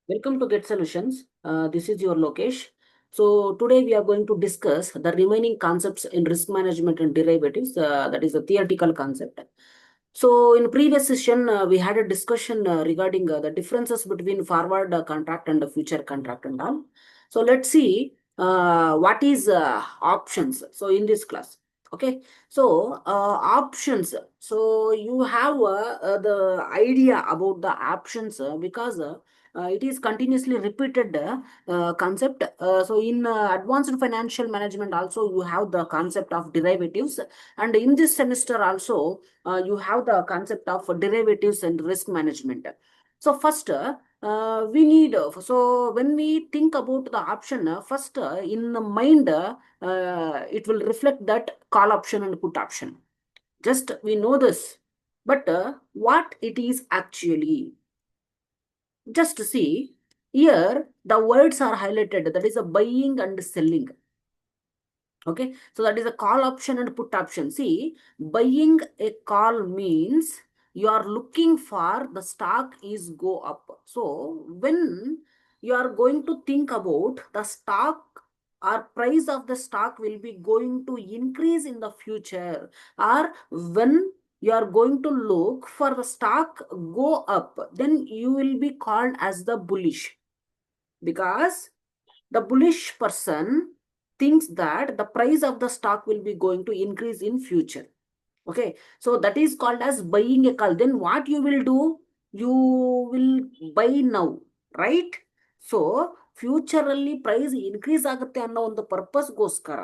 Welcome to Get Solutions. This is your Lokesh. So today we are going to discuss the remaining concepts in risk management and derivatives. That is a theoretical concept. So in previous session, we had a discussion regarding the differences between forward contract and the future contract and all. So let's see what is options. So in this class, okay. So options. So you have the idea about the options because it is continuously repeated concept. So in advanced financial management also you have the concept of derivatives, and in this semester also you have the concept of derivatives and risk management. So first we need so when we think about the option, first in the mind it will reflect that call option and put option. Just we know this, but what it is actually, just see here the words are highlighted, that is a buying and selling. Okay, so that is a call option and put option. See, buying a call means you are looking for the stock is go up. So when you are going to think about the stock or price of the stock will be going to increase in the future, or when you are going to look for the stock go up, then you will be called as the bullish, because the bullish person thinks that the price of the stock will be going to increase in future. Okay, so that is called as buying a call. Then what you will do, you will buy now, right? So future ಅಲ್ಲಿ price increase ಆಗುತ್ತೆ ಅನ್ನೋ ಒಂದು ಪರ್ಪಸ್ಗೋಸ್ಕರ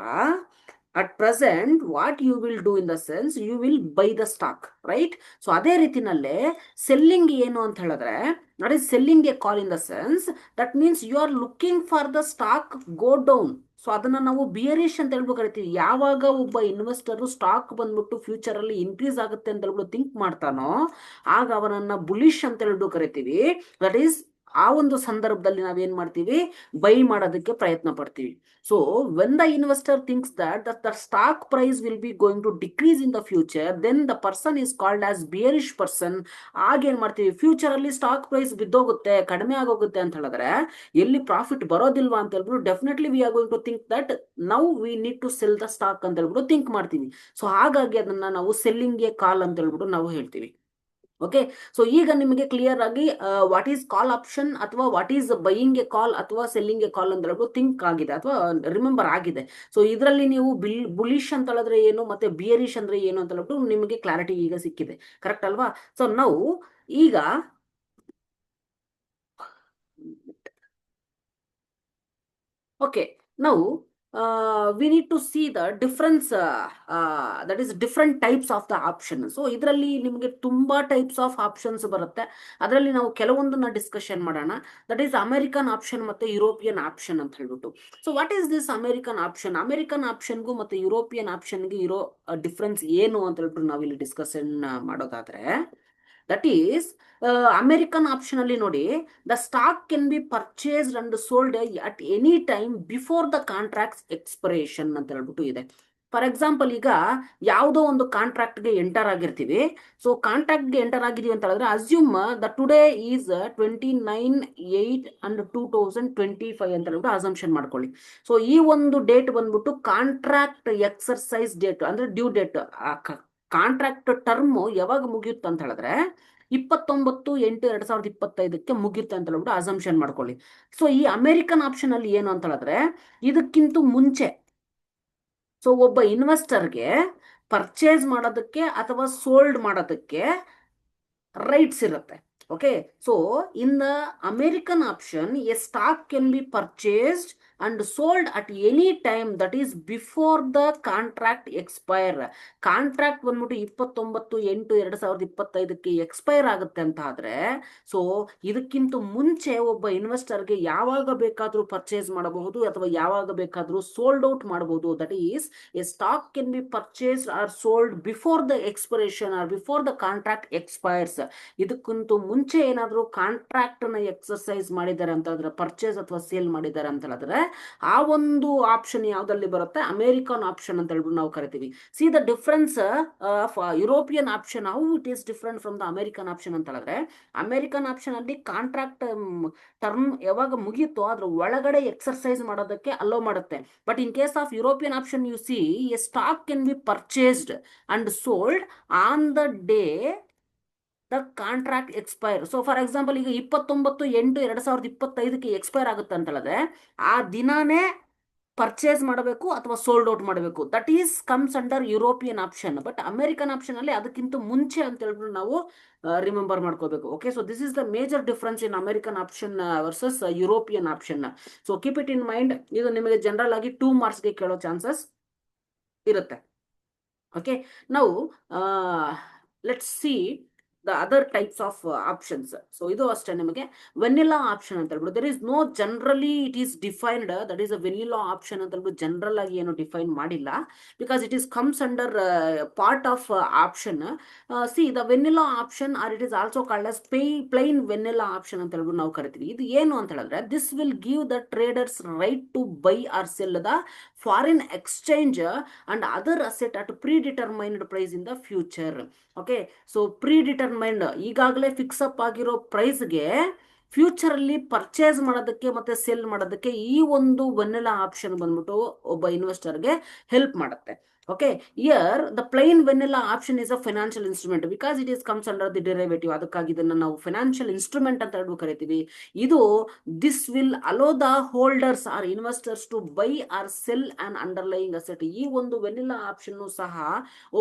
at present what you will do in the sense you will buy the stock, right? So ಅದೇ ರೀತಿನಲ್ಲೇ selling ಏನು ಅಂತ ಹೇಳಿದ್ರೆ, that is selling a call in the sense that means you are looking for the stock go down. So ಅದನ್ನ ನಾವು ಬಿಯರಿಶ್ ಅಂತ ಹೇಳ್ಬಿಟ್ಟು ಕರಿತೀವಿ. ಯಾವಾಗ ಒಬ್ಬ ಇನ್ವೆಸ್ಟರ್ ಸ್ಟಾಕ್ ಬಂದ್ಬಿಟ್ಟು ಫ್ಯೂಚರ್ ಅಲ್ಲಿ ಇನ್ಕ್ರೀಸ್ ಆಗುತ್ತೆ ಅಂತ ಹೇಳ್ಬಿಟ್ಟು ಥಿಂಕ್ ಮಾಡ್ತಾನೋ, ಆಗ ಅವನನ್ನ ಬುಲಿಶ್ ಅಂತ ಹೇಳ್ಬಿಟ್ಟು ಕರಿತೀವಿ. ದಟ್ ಈಸ್ ಆ ಒಂದು ಸಂದರ್ಭದಲ್ಲಿ ನಾವೇನ್ ಮಾಡ್ತೀವಿ, ಬೈ ಮಾಡೋದಕ್ಕೆ ಪ್ರಯತ್ನ ಪಡ್ತೀವಿ. So when the investor thinks that the stock price will be going to decrease in the future, then the person is called as bearish person. ಆಗ ಏನ್ ಮಾಡ್ತೀವಿ, ಫ್ಯೂಚರ್ ಅಲ್ಲಿ ಸ್ಟಾಕ್ ಪ್ರೈಸ್ ಬಿದ್ದೋಗುತ್ತೆ, ಕಡಿಮೆ ಆಗೋಗುತ್ತೆ ಅಂತ ಹೇಳಿದ್ರೆ ಎಲ್ಲಿ ಪ್ರಾಫಿಟ್ ಬರೋದಿಲ್ವಾ ಅಂತ ಹೇಳ್ಬಿಟ್ಟು definitely we are going to think that now we need to sell the stock ಅಂತ ಹೇಳ್ಬಿಟ್ಟು ಥಿಂಕ್ ಮಾಡ್ತೀವಿ. ಸೊ ಹಾಗಾಗಿ ಅದನ್ನ ನಾವು ಸೆಲ್ಲಿಂಗ್ ಎ ಕಾಲ್ ಅಂತ ಹೇಳ್ಬಿಟ್ಟು ನಾವು ಹೇಳ್ತೀವಿ. ಓಕೆ, ಸೊ ಈಗ ನಿಮಗೆ ಕ್ಲಿಯರ್ ಆಗಿ ವಾಟ್ ಈಸ್ ಕಾಲ್ ಆಪ್ಷನ್ ಅಥವಾ ವಾಟ್ ಈಸ್ ಬೈಯಿಂಗ್ ಎ ಕಾಲ್ ಅಥವಾ ಸೆಲ್ಲಿಂಗ್ ಎ ಕಾಲ್ ಅಂತ ಹೇಳ್ಬಿಟ್ಟು ಥಿಂಕ್ ಆಗಿದೆ ಅಥವಾ ರಿಮೆಂಬರ್ ಆಗಿದೆ. ಸೊ ಇದರಲ್ಲಿ ನೀವು ಬುಲಿಶ್ ಅಂತ ಹೇಳಿದ್ರೆ ಏನು ಮತ್ತೆ ಬಿಯರಿಶ್ ಅಂದ್ರೆ ಏನು ಅಂತ ಹೇಳ್ಬಿಟ್ಟು ನಿಮಗೆ ಕ್ಲಾರಿಟಿ ಈಗ ಸಿಕ್ಕಿದೆ, ಕರೆಕ್ಟ್ ಅಲ್ವಾ? ಸೊ ನಾವು ಈಗ okay, now we need to see the difference, that is different types of the option. So ಇದರಲ್ಲಿ ನಿಮಗೆ ತುಂಬಾ ಟೈಪ್ಸ್ ಆಫ್ ಆಪ್ಷನ್ಸ್ ಬರುತ್ತೆ. ಅದರಲ್ಲಿ ನಾವು ಕೆಲವೊಂದನ್ನ ಡಿಸ್ಕಷನ್ ಮಾಡೋಣ. ದಟ್ ಈಸ್ ಅಮೆರಿಕನ್ ಆಪ್ಷನ್ ಮತ್ತೆ ಯುರೋಪಿಯನ್ ಆಪ್ಷನ್ ಅಂತ ಹೇಳ್ಬಿಟ್ಟು. So what is this American option? American ಆಪ್ಷನ್ಗೂ ಮತ್ತೆ ಯುರೋಪಿಯನ್ ಆಪ್ಷನ್ಗೆ ಇರೋ ಡಿಫ್ರೆನ್ಸ್ ಏನು ಅಂತ ಹೇಳ್ಬಿಟ್ಟು ನಾವಿಲ್ಲಿ ಡಿಸ್ಕಷನ್ ಮಾಡೋದಾದ್ರೆ, ದಟ್ ಈಸ್ ಅಮೆರಿಕನ್ ಆಪ್ಷನ್ ಅಲ್ಲಿ ನೋಡಿ, the stock can be purchased and sold at any time before the contract expiration ಅಂತ ಹೇಳ್ಬಿಟ್ಟು ಇದೆ. ಫಾರ್ ಎಕ್ಸಾಂಪಲ್, ಈಗ ಯಾವುದೋ ಒಂದು ಕಾಂಟ್ರಾಕ್ಟ್ಗೆ ಎಂಟರ್ ಆಗಿರ್ತೀವಿ. ಸೊ ಕಾಂಟ್ರಾಕ್ಟ್ಗೆ ಎಂಟರ್ ಆಗಿದೀವಿ ಅಂತ ಹೇಳಿದ್ರೆ, ಅಸ್ಯೂಮ್ ದ ಟುಡೇ ಈಸ್ 29/8/2025 ಅಂತ ಹೇಳ್ಬಿಟ್ಟು ಅಸಂಪ್ಷನ್ ಮಾಡ್ಕೊಳ್ಳಿ. ಸೊ ಈ ಒಂದು ಡೇಟ್ ಬಂದ್ಬಿಟ್ಟು ಕಾಂಟ್ರಾಕ್ಟ್ ಎಕ್ಸರ್ಸೈಸ್ ಡೇಟ್ ಅಂದ್ರೆ ಡ್ಯೂ ಡೇಟ್. ಕಾಂಟ್ರಾಕ್ಟ್ ಟರ್ಮ್ ಯಾವಾಗ ಮುಗಿಯುತ್ತೆ ಅಂತ ಹೇಳಿದ್ರೆ 29/8/2025 ಮುಗಿಯುತ್ತೆ ಅಂತ ಹೇಳ್ಬಿಟ್ಟು ಅಸಂಪ್ಷನ್ ಮಾಡ್ಕೊಳ್ಳಿ. ಸೊ ಈ ಅಮೆರಿಕನ್ ಆಪ್ಷನ್ ಅಲ್ಲಿ ಏನು ಅಂತ ಹೇಳಿದ್ರೆ, ಇದಕ್ಕಿಂತ ಮುಂಚೆ ಸೊ ಒಬ್ಬ ಇನ್ವೆಸ್ಟರ್ಗೆ ಪರ್ಚೇಸ್ ಮಾಡೋದಕ್ಕೆ ಅಥವಾ ಸೋಲ್ಡ್ ಮಾಡೋದಕ್ಕೆ ರೈಟ್ಸ್ ಇರುತ್ತೆ. Okay, so in the American option A stock can be purchased and sold at any time that is before the contract expire. Contract ಬಂದ್ಬಿಟ್ಟು 29/8/2025 ಎಕ್ಸ್ಪೈರ್ ಆಗುತ್ತೆ ಅಂತ ಆದ್ರೆ, ಸೊ ಇದಕ್ಕಿಂತ ಮುಂಚೆ ಒಬ್ಬ ಇನ್ವೆಸ್ಟರ್ಗೆ ಯಾವಾಗ ಬೇಕಾದ್ರೂ ಪರ್ಚೇಸ್ ಮಾಡಬಹುದು ಅಥವಾ ಯಾವಾಗ ಬೇಕಾದ್ರೂ ಸೋಲ್ಡ್ ಔಟ್ ಮಾಡಬಹುದು. That is a stock can be purchased or sold before the expiration or before the contract expires. ಇದಕ್ಕಿಂತ ಮುಂಚೆ ಏನಾದ್ರು ಕಾಂಟ್ರಾಕ್ಟ್ ನ ಎಕ್ಸರ್ಸೈಸ್ ಮಾಡಿದ್ದಾರೆ ಅಂತ ಹೇಳಿದ್ರೆ, ಪರ್ಚೇಸ್ ಅಥವಾ ಸೇಲ್ ಮಾಡಿದ್ದಾರೆ ಅಂತ ಹೇಳಿದ್ರೆ, ಆ ಒಂದು ಆಪ್ಷನ್ ಯಾವ್ದಲ್ಲಿ ಬರುತ್ತೆ, ಅಮೆರಿಕನ್ ಆಪ್ಷನ್ ಅಂತ ಹೇಳ್ಬಿಟ್ಟು ನಾವು ಕರಿತೀವಿ. C the difference of European option, how it is different from the American option ಅಂತ ಹೇಳಿದ್ರೆ, ಅಮೆರಿಕನ್ ಆಪ್ಷನ್ ಅಲ್ಲಿ ಕಾಂಟ್ರಾಕ್ಟ್ ಟರ್ಮ್ ಯಾವಾಗ ಮುಗಿಯುತ್ತೋ ಅದ್ರ ಒಳಗಡೆ ಎಕ್ಸರ್ಸೈಸ್ ಮಾಡೋದಕ್ಕೆ ಅಲೋ ಮಾಡುತ್ತೆ. But in case of European option U C A stock can be purchased and sold on the day the contract expire. So for example ಈಗ 29/8/2025 expire ಆಗುತ್ತೆ ಅಂತ ಹೇಳಿದ್ರೆ ಆ ದಿನಾನೇ ಪರ್ಚೇಸ್ ಮಾಡಬೇಕು ಅಥವಾ ಸೋಲ್ಡ್ ಔಟ್ ಮಾಡಬೇಕು. That is comes under European option. But American option ಅಲ್ಲಿ ಅದಕ್ಕಿಂತ ಮುಂಚೆ ಅಂತ ಹೇಳ್ಬಿಟ್ಟು ನಾವು ರಿಮೆಂಬರ್ ಮಾಡ್ಕೋಬೇಕು. Okay, so this is the major difference in American option versus European option. So keep it in mind. ಇದು ನಿಮಗೆ ಜನರಲ್ ಆಗಿ 2 ಮಾರ್ಕ್ಸ್ಗೆ ಕೇಳೋ ಚಾನ್ಸಸ್ ಇರುತ್ತೆ. ಓಕೆ, ನಾವು let's see the other types of options. So ಇದು ಅಷ್ಟೇ ನಿಮಗೆ ವೆನಿಲಾ ಆಪ್ಷನ್ ಅಂತ ಹೇಳ್ಬಿಟ್ಟು there is no generally it is defined, that is a vanilla option ಅಂತ ಹೇಳ್ಬಿಟ್ಟು ಜನರಲ್ ಆಗಿ ಏನು ಡಿಫೈನ್ ಮಾಡಿಲ್ಲ, because it is comes under part of option. See the vanilla option or it is also called as plain vanilla option ಅಂತ ಹೇಳ್ಬಿಟ್ಟು ನಾವು ಕರಿತೀವಿ. ಇದು ಏನು ಅಂತ ಹೇಳಿದ್ರೆ this will give the traders right to buy or sell the foreign exchange and other asset at predetermined price in the future. Okay, so predetermined ಈಗಾಗಲೇ fix up ಆಗಿರೋ ಪ್ರೈಸ್ಗೆ ಫ್ಯೂಚರ್ ಅಲ್ಲಿ ಪರ್ಚೇಸ್ ಮಾಡೋದಕ್ಕೆ ಮತ್ತೆ ಸೆಲ್ ಮಾಡೋದಕ್ಕೆ ಈ ಒಂದು ವೆನಿಲಾ ಆಪ್ಷನ್ ಬಂದ್ಬಿಟ್ಟು ಒಬ್ಬ ಇನ್ವೆಸ್ಟರ್ಗೆ ಹೆಲ್ಪ್ ಮಾಡುತ್ತೆ. Okay, here the plain vanilla option is a financial instrument because it is comes under the derivative. ಅದಕ್ಕಾಗಿ ಇದನ್ನ ನಾವು ಫೈನಾನ್ಷಿಯಲ್ ಇನ್ಸ್ಟ್ರೂಮೆಂಟ್ ಅಂತ ಹೇಳ್ಬಿಟ್ಟು ಕರಿತೀವಿ. ಇದು this will allow the holders or investors to buy or sell and underlying asset. ಈ ಒಂದು vanilla option ಸಹ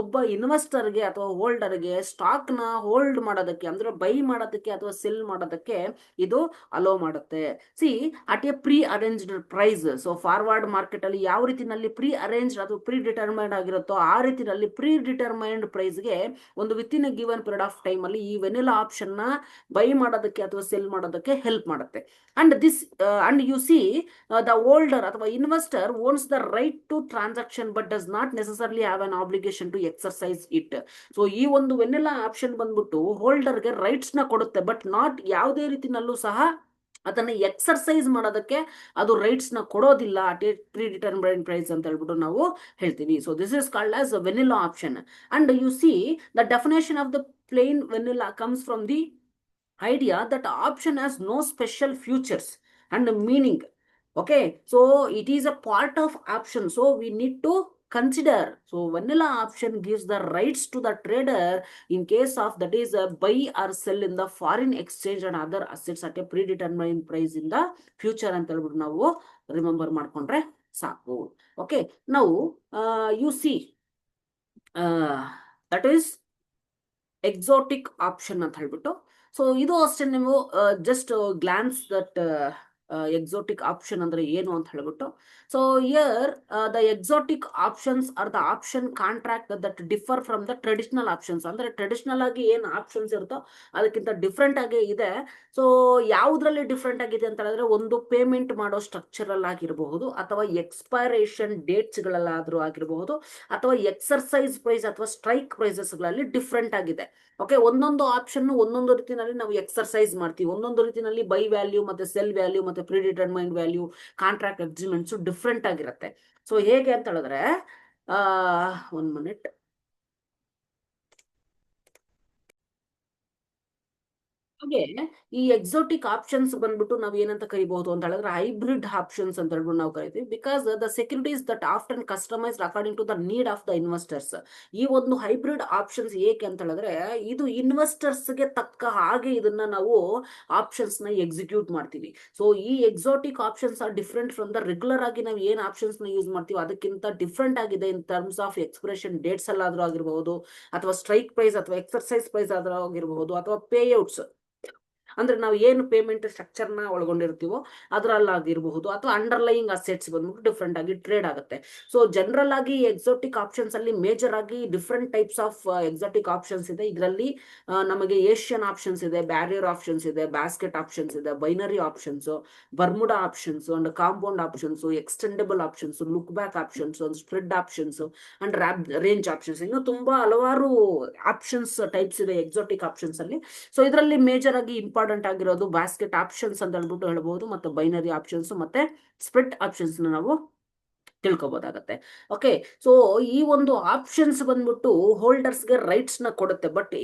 ಒಬ್ಬ ಇನ್ವೆಸ್ಟರ್ಗೆ ಅಥವಾ ಹೋಲ್ಡರ್ಗೆ ಸ್ಟಾಕ್ ನ ಹೋಲ್ಡ್ ಮಾಡೋದಕ್ಕೆ ಅಂದ್ರೆ ಬೈ ಮಾಡೋದಕ್ಕೆ ಅಥವಾ ಸೆಲ್ ಮಾಡೋದಕ್ಕೆ ಇದು ಅಲೋ ಮಾಡುತ್ತೆ. See at a pre arranged price. So forward market ಅಲ್ಲಿ ಯಾವ ರೀತಿನಲ್ಲಿ ಪ್ರೀ ಅರೇಂಜ್ಡ್ ಅಥವಾ ಪ್ರೀ ಡಿಟರ್ಮೈಂಡ್ ಆಗಿರುತ್ತೋ ಆ ರೀತಿಯಲ್ಲಿ ಪ್ರೀ ಡಿಟರ್ಮೈನ್ಡ್ ಪ್ರೈಸ್ಗೆ ಒಂದು within a given period of time ಅಲ್ಲಿ ಈ ವೆನಿಲಾ ಆಪ್ಷನ್ ನ ಬೈ ಮಾಡೋದಕ್ಕೆ ಅಥವಾ ಸೆಲ್ ಮಾಡೋದಕ್ಕೆ ಹೆಲ್ಪ್ ಮಾಡುತ್ತೆ. And this and you see the holder ಅಥವಾ investor owns the right to transaction but does not necessarily have an obligation to exercise it. So ಈ ಒಂದು ವೆನಿಲಾ ಆಪ್ಷನ್ ಬಂದ್ಬಿಟ್ಟು ಹೋಲ್ಡರ್ಗೆ rights ನ ಕೊಡುತ್ತೆ, ಬಟ್ ನಾಟ್ ಯಾವುದೇ ರೀತಿನಲ್ಲೂ ಸಹ ಅದನ್ನ ಎಕ್ಸರ್ಸೈಸ್ ಮಾಡೋದಕ್ಕೆ ಅದು ರೈಟ್ಸ್ ನ ಕೊಡೋದಿಲ್ಲ at a pre determined price ಅಂತ ಹೇಳ್ಬಿಟ್ಟು ನಾವು ಹೇಳ್ತೀವಿ. So this is called as vanilla option. And you see the definition of the plain vanilla comes from the idea that option has no special features and meaning. Okay, so it is a part of option, so we need to consider. So vanilla option gives the rights to the trader in case of that is a buy or sell in the foreign exchange and other assets at a predetermined price in the future ಅಂತ ಹೇಳ್ಬಿಟ್ಟು ನಾವು remember ಮಾಡ್ಕೊಂಡ್ರೆ ಸಾಕು. Okay, ನಾವು U see that is exotic option ಅಂತ ಹೇಳ್ಬಿಟ್ಟು. So ಇದು ಅಷ್ಟೇ ನೀವು just glance that exotic option ಅಂದ್ರೆ ಏನು ಅಂತ ಹೇಳ್ಬಿಟ್ಟು. So here the exotic options are the option contract that differ from the traditional options. ಅಂದ್ರೆ ಟ್ರೆಡಿಷನಲ್ ಆಗಿ ಏನ್ ಆಪ್ಷನ್ಸ್ ಇರುತ್ತೋ ಅದಕ್ಕಿಂತ ಡಿಫ್ರೆಂಟ್ ಆಗಿ ಇದೆ. ಸೊ ಯಾವುದ್ರಲ್ಲಿ ಡಿಫ್ರೆಂಟ್ ಆಗಿದೆ ಅಂತ ಹೇಳಿದ್ರೆ ಒಂದು ಪೇಮೆಂಟ್ ಮಾಡೋ ಸ್ಟ್ರಕ್ಚರಲ್ ಆಗಿರಬಹುದು ಅಥವಾ ಎಕ್ಸ್ಪೈರೇಷನ್ ಡೇಟ್ಸ್ ಗಳಲ್ಲಾದ್ರೂ ಆಗಿರಬಹುದು ಅಥವಾ ಎಕ್ಸರ್ಸೈಸ್ ಪ್ರೈಸ್ ಅಥವಾ ಸ್ಟ್ರೈಕ್ ಪ್ರೈಸಸ್ ಗಳಲ್ಲಿ ಡಿಫ್ರೆಂಟ್ ಆಗಿದೆ. ಓಕೆ, ಒಂದೊಂದು ಆಪ್ಷನ್ ಒಂದೊಂದು ರೀತಿಯಲ್ಲಿ ನಾವು ಎಕ್ಸರ್ಸೈಸ್ ಮಾಡ್ತೀವಿ. ಒಂದೊಂದು ರೀತಿಯಲ್ಲಿ ಬೈ ವ್ಯಾಲ್ಯೂ ಮತ್ತೆ ಸೆಲ್ ವ್ಯಾಲ್ಯೂ ಮತ್ತೆ ಪ್ರಿಡಿಟರ್ಮೈನ್ಡ್ ವ್ಯಾಲ್ಯೂ ಕಾಂಟ್ರಾಕ್ಟ್ ಅಗ್ರಿಮೆಂಟ್ಸ್ ಡಿಫ್ರೆಂಟ್ ಆಗಿರುತ್ತೆ. ಸೊ ಹೇಗೆ ಅಂತ ಹೇಳಿದ್ರೆ 1 minute. ಹಾಗೆ ಈ ಎಕ್ಸಾಟಿಕ್ ಆಪ್ಷನ್ಸ್ ಬಂದ್ಬಿಟ್ಟು ನಾವ್ ಏನಂತ ಕರಿಬಹುದು ಅಂತ ಹೇಳಿದ್ರೆ ಹೈಬ್ರಿಡ್ ಆಪ್ಷನ್ಸ್ ಅಂತ ಹೇಳ್ಬಿಟ್ಟು ನಾವು ಕರಿತೀವಿ. Because the securities that often customised according to the need of the investors. ಈ ಒಂದು ಹೈಬ್ರಿಡ್ ಆಪ್ಷನ್ಸ್ ಏಕೆ ಅಂತ ಹೇಳಿದ್ರೆ ಇದು ಇನ್ವೆಸ್ಟರ್ಸ್ ಗೆ ತಕ್ಕ ಹಾಗೆ ಇದನ್ನ ನಾವು ಆಪ್ಷನ್ಸ್ ನ ಎಕ್ಸಿಕ್ಯೂಟ್ ಮಾಡ್ತೀವಿ. ಸೊ ಈ exotic options are different from the regular ಆಗಿ ನಾವು ಏನ್ ಆಪ್ಷನ್ಸ್ ನ ಯೂಸ್ ಮಾಡ್ತೀವಿ ಅದಕ್ಕಿಂತ ಡಿಫ್ರೆಂಟ್ ಆಗಿದೆ in terms of expression dates ಅಲ್ಲಾದ್ರೂ ಆಗಿರಬಹುದು ಅಥವಾ ಸ್ಟ್ರೈಕ್ ಪ್ರೈಸ್ ಅಥವಾ ಎಕ್ಸರ್ಸೈಸ್ ಪ್ರೈಸ್ ಆದ್ರೂ ಆಗಿರಬಹುದು ಅಥವಾ ಪೇಔಟ್ಸ್ ಅಂದ್ರೆ ನಾವು ಏನು ಪೇಮೆಂಟ್ ಸ್ಟ್ರಕ್ಚರ್ ನ ಒಳಗೊಂಡಿರ್ತೀವೋ ಅದ್ರಲ್ಲಾಗಿರಬಹುದು ಅಥವಾ ಅಂಡರ್ಲೈಯಿಂಗ್ ಅಸೆಟ್ಸ್ ಬಂದ್ಬಿಟ್ಟು ಡಿಫ್ರೆಂಟ್ ಆಗಿ ಟ್ರೇಡ್ ಆಗುತ್ತೆ. ಸೊ ಜನರಲ್ ಆಗಿ ಎಕ್ಸಾಟಿಕ್ ಆಪ್ಷನ್ಸ್ ಅಲ್ಲಿ ಮೇಜರ್ ಆಗಿ different types of exotic options ಇದೆ. ಇದರಲ್ಲಿ ನಮಗೆ ಏಷ್ಯನ್ ಆಪ್ಷನ್ಸ್ ಇದೆ, ಬ್ಯಾರಿಯರ್ ಆಪ್ಷನ್ಸ್ ಇದೆ, ಬ್ಯಾಸ್ಕೆಟ್ ಆಪ್ಷನ್ಸ್ ಇದೆ, binary options, Bermuda options and compound options, extendable options, look back options, spread options and range options, ಇನ್ನು ತುಂಬಾ ಹಲವಾರು ಆಪ್ಷನ್ಸ್ ಟೈಪ್ಸ್ ಇದೆ ಎಕ್ಸಾಟಿಕ್ ಆಪ್ಷನ್ಸ್ ಅಲ್ಲಿ. ಸೊ ಇದರಲ್ಲಿ ಮೇಜರ್ ಆಗಿ ಇಂಪಾರ್ಟೆಂಟ್ ಇಂಪಾರ್ಟೆಂಟ್ ಆಗಿರೋದು ಬಾಸ್ಕೆಟ್ ಆಪ್ಷನ್ಸ್ ಅಂತ ಹೇಳ್ಬಿಟ್ಟು ಹೇಳ್ಬಹುದು, ಮತ್ತೆ ಬೈನರಿ ಆಪ್ಷನ್ಸ್ ಮತ್ತೆ ಸ್ಪ್ರೆಡ್ ಆಪ್ಷನ್ಸ್ ನಾವು ತಿಳ್ಕೊಬೋದಾಗತ್ತೆ. ಓಕೆ, ಸೊ ಈ ಒಂದು ಆಪ್ಷನ್ಸ್ ಬಂದ್ಬಿಟ್ಟು ಹೋಲ್ಡರ್ಸ್ಗೆ ರೈಟ್ಸ್ ನ ಕೊಡುತ್ತೆ, but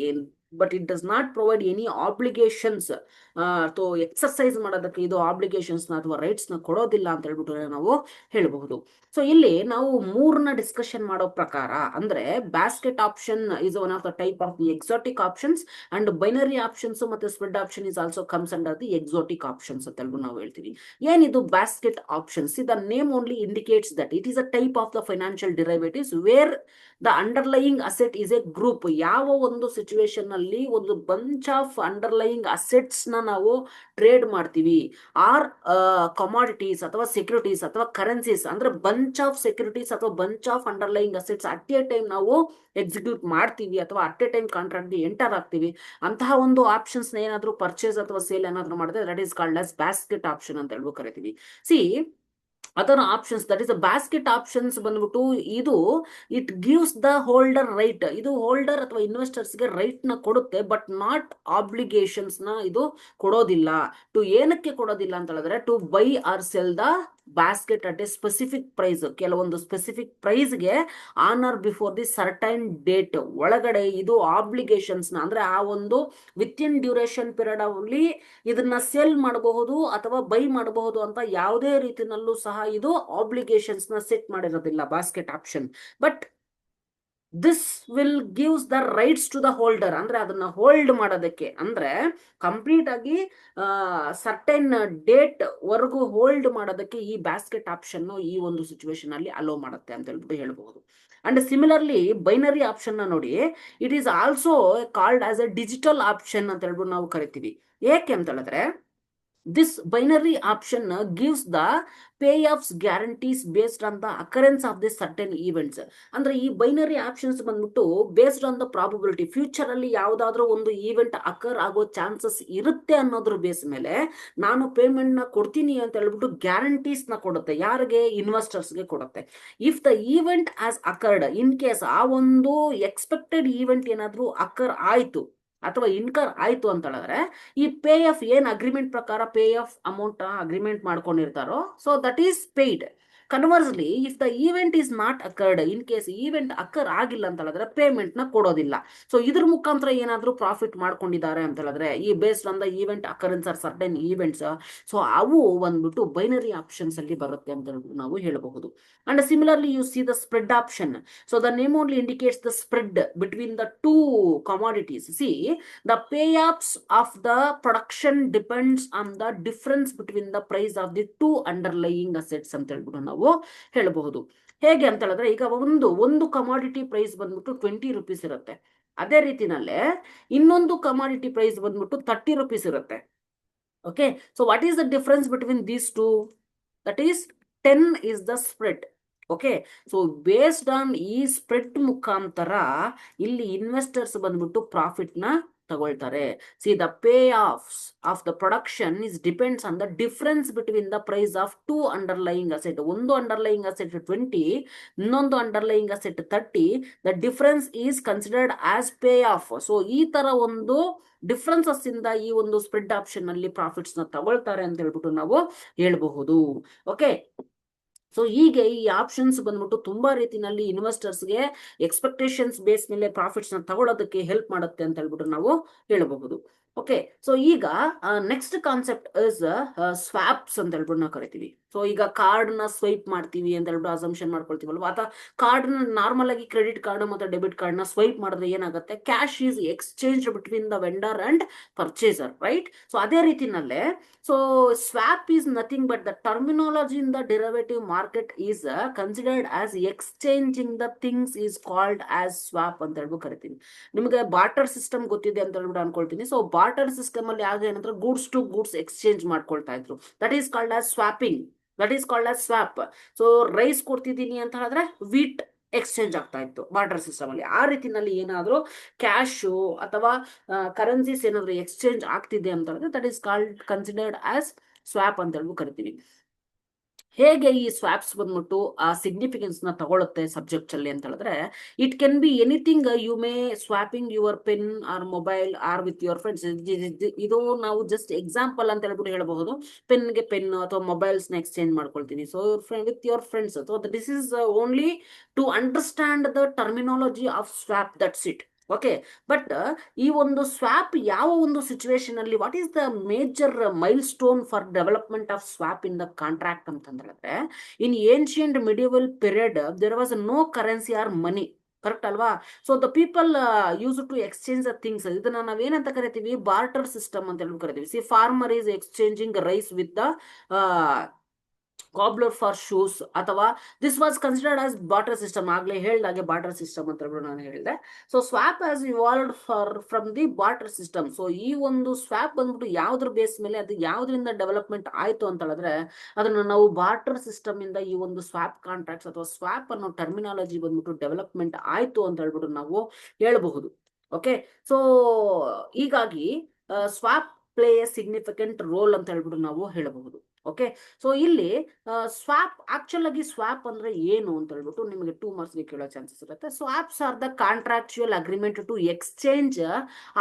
it does not provide any obligations. ಅಥವಾ ಎಕ್ಸರ್ಸೈಸ್ ಮಾಡೋದಕ್ಕೆ ಇದು ಆಬ್ಲಿಗೇಷನ್ಸ್ ನ ಅಥವಾ ರೈಟ್ಸ್ ನ ಕೊಡೋದಿಲ್ಲ ಅಂತ ಹೇಳ್ಬಿಟ್ಟು ನಾವು ಹೇಳಬಹುದು. ಸೊ ಇಲ್ಲಿ ನಾವು ಮೂರನ್ನ ಡಿಸ್ಕಷನ್ ಮಾಡೋ ಪ್ರಕಾರ ಅಂದ್ರೆ basket option is one of the type of the exotic options and binary options ಮತ್ತೆ spread option is also comes under the exotic options ಅಂತ ಹೇಳ್ಬಿಟ್ಟು ನಾವು ಹೇಳ್ತೀವಿ. ಏನಿದು basket options? The name only indicates that it is a type of the financial derivatives where the underlying asset is a group. ಯಾವ ಒಂದು situation ಅಲ್ಲಿ ಒಂದು bunch of underlying assets ನ ನಾವು ಟ್ರೇಡ್ ಮಾಡ್ತೀವಿ, ಆರ್ ಕಮಾಡಿಟೀಸ್ ಅಥವಾ ಸೆಕ್ಯೂರಿಟೀಸ್ ಅಥವಾ currencies, ಅಂದ್ರೆ ಬಂಚ್ ಆಫ್ ಸೆಕ್ಯೂರಿಟೀಸ್ ಅಥವಾ bunch of underlying assets at A time ನಾವು ಎಕ್ಸಿಕ್ಯೂಟ್ ಮಾಡ್ತೀವಿ ಅಥವಾ at A time contract enter ಆಗ್ತೀವಿ. ಅಂತಹ ಒಂದು ಆಪ್ಷನ್ಸ್ ಏನಾದ್ರು ಪರ್ಚೇಸ್ ಅಥವಾ ಸೇಲ್ ಏನಾದ್ರು ಮಾಡಿದ್ರೆ that is called as basket option ಅಂತ ಹೇಳ್ಬಿಟ್ಟು ಕರಿತೀವಿ. ಸಿ ಅದರ options, that is basket options ಬಂದ್ಬಿಟ್ಟು ಇದು it gives the holder right. ಇದು ಹೋಲ್ಡರ್ ಅಥವಾ ಇನ್ವೆಸ್ಟರ್ಸ್ ಗೆ ರೈಟ್ ನ ಕೊಡುತ್ತೆ, ಬಟ್ ನಾಟ್ ಆಬ್ಲಿಗೇಷನ್ಸ್ ನ ಇದು ಕೊಡೋದಿಲ್ಲ. ಟು ಏನಕ್ಕೆ ಕೊಡೋದಿಲ್ಲ ಅಂತ ಹೇಳಿದ್ರೆ to buy or sell the basket at a specific price. ಕೆಲವೊಂದು ಸ್ಪೆಸಿಫಿಕ್ ಪ್ರೈಸ್ ಗೆ on or before the certain date ಒಳಗಡೆ ಇದು ಆಬ್ಲಿಗೇಷನ್ಸ್ ನ ಅಂದ್ರೆ ಆ ಒಂದು ವಿತ್ ಇನ್ ಡ್ಯೂರೇಷನ್ ಪೀರಿಯಡ್ ಅಲ್ಲಿ ಇದನ್ನ ಸೆಲ್ ಮಾಡಬಹುದು ಅಥವಾ ಬೈ ಮಾಡಬಹುದು ಅಂತ ಯಾವುದೇ ರೀತಿನಲ್ಲೂ ಸಹ ಇದು ಆಬ್ಲಿಗೇಷನ್ಸ್ ನ ಸೆಟ್ ಮಾಡಿರೋದಿಲ್ಲ basket option. But this will gives the rights to the holder, ಅಂದ್ರೆ ಅದನ್ನ ಹೋಲ್ಡ್ ಮಾಡೋದಕ್ಕೆ ಅಂದ್ರೆ ಕಂಪ್ಲೀಟ್ ಆಗಿ ಸರ್ಟೈನ್ ಡೇಟ್ ವರೆಗೂ ಹೋಲ್ಡ್ ಮಾಡೋದಕ್ಕೆ ಈ ಬಾಸ್ಕೆಟ್ ಆಪ್ಷನ್ ಈ ಒಂದು ಸಿಚುವೇಶನ್ ಅಲ್ಲಿ ಅಲೋ ಮಾಡುತ್ತೆ ಅಂತ ಹೇಳ್ಬಿಟ್ಟು ಹೇಳ್ಬಹುದು. ಅಂಡ್ ಸಿಮಿಲರ್ಲಿ ಬೈನರಿ ಆಪ್ಷನ್ ನ ನೋಡಿ, it is also called as A digital option ಅಂತ ಹೇಳ್ಬಿಟ್ಟು ನಾವು ಕರಿತೀವಿ. ಏಕೆ ಅಂತ ಹೇಳಿದ್ರೆ this binary option gives the payoffs guarantees based on the occurrence of the certain events. ಅಂದ್ರೆ ಈ ಬೈನರಿ ಆಪ್ಷನ್ಸ್ ಬಂದ್ಬಿಟ್ಟು based on the probability, future ಅಲ್ಲಿ ಯಾವ್ದಾದ್ರು ಒಂದು ಈವೆಂಟ್ ಅಕರ್ ಆಗೋ ಚಾನ್ಸಸ್ ಇರುತ್ತೆ ಅನ್ನೋದ್ರ ಬೇಸ್ ಮೇಲೆ ನಾನು ಪೇಮೆಂಟ್ ನ ಕೊಡ್ತೀನಿ ಅಂತ ಹೇಳ್ಬಿಟ್ಟು ಗ್ಯಾರಂಟೀಸ್ ನ ಕೊಡುತ್ತೆ. ಯಾರಿಗೆ? ಇನ್ವೆಸ್ಟರ್ಸ್ ಗೆ ಕೊಡುತ್ತೆ. If the event as occurred, in case ಆ ಒಂದು ಎಕ್ಸ್ಪೆಕ್ಟೆಡ್ ಈವೆಂಟ್ ಏನಾದ್ರು ಅಕರ್ ಆಯ್ತು ಅಥವಾ ಇನ್ಕರ್ ಆಯ್ತು ಅಂತ ಹೇಳಿದ್ರೆ ಈ ಪೇ ಆಫ್ ಏನ್ ಅಗ್ರಿಮೆಂಟ್ ಪ್ರಕಾರ ಪೇ ಆಫ್ ಅಮೌಂಟ್ ಅಗ್ರಿಮೆಂಟ್ ಮಾಡ್ಕೊಂಡಿರ್ತಾರೋ so that is paid. Conversely if the event is not occurred, in case event occur ಆಗಿಲ್ಲ ಅಂತ ಹೇಳಿದ್ರೆ ಪೇಮೆಂಟ್ ನ ಕೊಡೋದಿಲ್ಲ. ಸೊ ಇದ್ರ ಮುಖಾಂತರ ಏನಾದ್ರೂ ಪ್ರಾಫಿಟ್ ಮಾಡ್ಕೊಂಡಿದ್ದಾರೆ ಅಂತ ಹೇಳಿದ್ರೆ ಈ based on the event occurrence are certain events, so ಅವು ಬಂದ್ಬಿಟ್ಟು ಬೈನರಿ ಆಪ್ಷನ್ಸ್ ಅಲ್ಲಿ ಬರುತ್ತೆ ಅಂತ ನಾವು ಹೇಳಬಹುದು. And similarly you see the spread option. So the name only indicates the spread between the two commodities. See, the payoffs of the production depends on the difference between the price of the two underlying assets ಅಂತ ಹೇಳ್ಬಿಟ್ಟು ನಾವು ಹೇಳಬಹುದು. ಹೇಗೆ ಅಂತ ಹೇಳಿದ್ರೆ ಈಗ ಒಂದು commodity price ಬಂದ್ಬಿಟ್ಟು 20 ರೂಪೀಸ್ ಇರುತ್ತೆ, ಅದೇ ರೀತಿನಲ್ಲೇ ಇನ್ನೊಂದು ಕಮಾಡಿಟಿ ಪ್ರೈಸ್ ಬಂದ್ಬಿಟ್ಟು 30 ರೂಪೀಸ್ ಇರುತ್ತೆ. Okay, so what is the difference between these two? That is 10 is the spread. Okay, so based on ಈ ಸ್ಪ್ರೆಡ್ ಮುಖಾಂತರ ಇಲ್ಲಿ ಇನ್ವೆಸ್ಟರ್ಸ್ ಬಂದ್ಬಿಟ್ಟು ಪ್ರಾಫಿಟ್ ನ ತಗೊಳ್ತಾರೆ. See the pay off the production is depends on the difference between the price of two underlying asset. ಒಂದು underlying asset 20, ಇನ್ನೊಂದು underlying asset 30. The difference is considered as pay off. So ಈ ತರ ಒಂದು differences ಇಂದ ಈ ಒಂದು spread option ಅಲ್ಲಿ profits ನ ತಗೊಳ್ತಾರೆ ಅಂತ ಹೇಳ್ಬಿಟ್ಟು ನಾವು ಹೇಳ್ಬಹುದು. ಓಕೆ, ಸೊ ಹೀಗೆ ಈ ಆಪ್ಷನ್ಸ್ ಬಂದ್ಬಿಟ್ಟು ತುಂಬಾ ರೀತಿನಲ್ಲಿ ಇನ್ವೆಸ್ಟರ್ಸ್ಗೆ ಎಕ್ಸ್ಪೆಕ್ಟೇಷನ್ಸ್ ಬೇಸ್ ಮೇಲೆ ಪ್ರಾಫಿಟ್ಸ್ ನ ತಗೊಳ್ಳೋದಕ್ಕೆ ಹೆಲ್ಪ್ ಮಾಡುತ್ತೆ ಅಂತ ಹೇಳ್ಬಿಟ್ಟು ನಾವು ಹೇಳಬಹುದು. ಓಕೆ, ಸೊ ಈಗ ನೆಕ್ಸ್ಟ್ ಕಾನ್ಸೆಪ್ಟ್ ಇಸ್ ಸ್ವಾಪ್ಸ್ ಅಂತ ಹೇಳ್ಬಿಟ್ಟು ನಾವು ಕರಿತೀವಿ. ಸೊ ಈಗ ಕಾರ್ಡ್ ನ ಸ್ವೈಪ್ ಮಾಡ್ತೀವಿ ಅಂತ ಹೇಳ್ಬಿಟ್ಟು ಅಸಂಪ್ಷನ್ ಮಾಡ್ಕೊಳ್ತೀವಲ್ವಾ, ಅಥವಾ ಕಾರ್ಡ್ ನ ನಾರ್ಮಲ್ ಆಗಿ ಕ್ರೆಡಿಟ್ ಕಾರ್ಡ್ ಮತ್ತೆ ಡೆಬಿಟ್ ಕಾರ್ಡ್ ನ ಸ್ವೈಪ್ ಮಾಡಿದ್ರೆ ಏನಾಗುತ್ತೆ? Cash is exchange between the vendor and purchaser, right? So ಅದೇ ರೀತಿನಲ್ಲೇ so swap is nothing but the terminology in the derivative market is considered as exchanging the things is called as swap ಅಂತ ಹೇಳ್ಬಿಟ್ಟು ಕರಿತೀವಿ. ನಿಮಗೆ barter system ಗೊತ್ತಿದೆ ಅಂತ ಹೇಳ್ಬಿಟ್ಟು ಅನ್ಕೊಳ್ತೀನಿ. ಸೊ ಬಾರ್ಟರ್ ಸಿಸ್ಟಮ್ ಅಲ್ಲಿ ಯಾವ್ದು ಏನಂದ್ರೆ ಗೂಡ್ಸ್ ಟು ಗೂಡ್ಸ್ ಎಕ್ಸ್ಚೇಂಜ್ ಮಾಡ್ಕೊಳ್ತಾ ಇದ್ರು. That is called as swapping. That is called as swap. So rice ಕೊಡ್ತಿದ್ದೀನಿ ಅಂತ ಹೇಳಿದ್ರೆ ವೀಟ್ ಎಕ್ಸ್ಚೇಂಜ್ ಆಗ್ತಾ ಇತ್ತು ಬಾರ್ಟರ್ ಸಿಸ್ಟಮ್ ಅಲ್ಲಿ. ಆ ರೀತಿನಲ್ಲಿ ಏನಾದ್ರು ಕ್ಯಾಶು ಅಥವಾ ಕರೆನ್ಸೀಸ್ ಏನಾದ್ರು ಎಕ್ಸ್ಚೇಂಜ್ ಆಗ್ತಿದೆ ಅಂತ ಹೇಳಿದ್ರೆ that is called considered as swap ಅಂತ ಹೇಳ್ಬಿಟ್ಟು ಕರಿತೀವಿ. ಹೇಗೆ ಈ ಸ್ವಾಪ್ಸ್ ಬಂದ್ಬಿಟ್ಟು ಆ ಸಿಗ್ನಿಫಿಕೆನ್ಸ್ ನ ತಗೊಳುತ್ತೆ ಸಬ್ಜೆಕ್ಟ್ ಅಲ್ಲಿ ಅಂತ ಹೇಳಿದ್ರೆ, it can be anything. You may swapping your pen or mobile or with your friends. ಇದು ನಾವು ಜಸ್ಟ್ ಎಕ್ಸಾಂಪಲ್ ಅಂತ ಹೇಳ್ಬಿಟ್ಟು ಹೇಳಬಹುದು. ಪೆನ್ಗೆ ಪೆನ್ ಅಥವಾ ಮೊಬೈಲ್ಸ್ ನ ಎಕ್ಸ್ಚೇಂಜ್ ಮಾಡ್ಕೊಳ್ತೀನಿ. So with your friends. So this is only to understand the terminology of swap, that's it. Okay. But ಈ ಒಂದು ಸ್ವಾಪ್ ಯಾವ ಒಂದು ಸಿಚುವೇಶನ್ ಅಲ್ಲಿ, what is the major milestone for development of swap in the contract ಅಂತಂದ್ರೆ, in ancient medieval period there was no currency or money. Correct ಅಲ್ವಾ? So the people use to exchange the things. ಇದನ್ನ ನಾವೇನಂತ ಕರಿತೀವಿ? Barter system ಅಂತ ಹೇಳಿ ಕರಿತೀವಿ. See, farmer is exchanging rice with the cobbler for shoes, ಅಥವಾ this was considered as barter system. ಆಗ್ಲೇ ಹೇಳ್ದಾಗೆ ಬಾರ್ಟರ್ ಸಿಸ್ಟಮ್ ಅಂತ ಹೇಳ್ಬಿಟ್ಟು ನಾನು ಹೇಳಿದೆ. So swap has evolved from the barter system. So ಈ ಒಂದು ಸ್ವಾಪ್ ಬಂದ್ಬಿಟ್ಟು ಯಾವ್ದ್ರ ಬೇಸ್ ಮೇಲೆ, ಅದು ಯಾವ್ದ್ರಿಂದ ಡೆವಲಪ್ಮೆಂಟ್ ಆಯ್ತು ಅಂತ ಹೇಳಿದ್ರೆ, ಅದನ್ನ ನಾವು ಬಾರ್ಟರ್ ಸಿಸ್ಟಮ್ ಇಂದ ಈ ಒಂದು ಸ್ವಾಪ್ ಕಾಂಟ್ರಾಕ್ಟ್ಸ್ ಅಥವಾ ಸ್ವಾಪ್ ಅನ್ನೋ ಟರ್ಮಿನಾಲಜಿ ಬಂದ್ಬಿಟ್ಟು ಡೆವಲಪ್ಮೆಂಟ್ ಆಯ್ತು ಅಂತ ಹೇಳ್ಬಿಟ್ಟು ನಾವು ಹೇಳಬಹುದು. ಓಕೆ. ಸೊ ಹೀಗಾಗಿ swap play A significant roll ಅಂತ ಹೇಳ್ಬಿಟ್ಟು ನಾವು ಹೇಳಬಹುದು. ಓಕೆ. ಸೊ ಇಲ್ಲಿ ಸ್ವಾಪ್, ಆಕ್ಚುಲ್ ಆಗಿ ಸ್ವಾಪ್ ಅಂದ್ರೆ ಏನು ಅಂತ ಹೇಳ್ಬಿಟ್ಟು ನಿಮಗೆ 2 ಮಾರ್ಕ್ಸ್ ಕೇಳೋ ಚಾನ್ಸಸ್ ಇರುತ್ತೆ. Swaps are the contractual agreement to exchange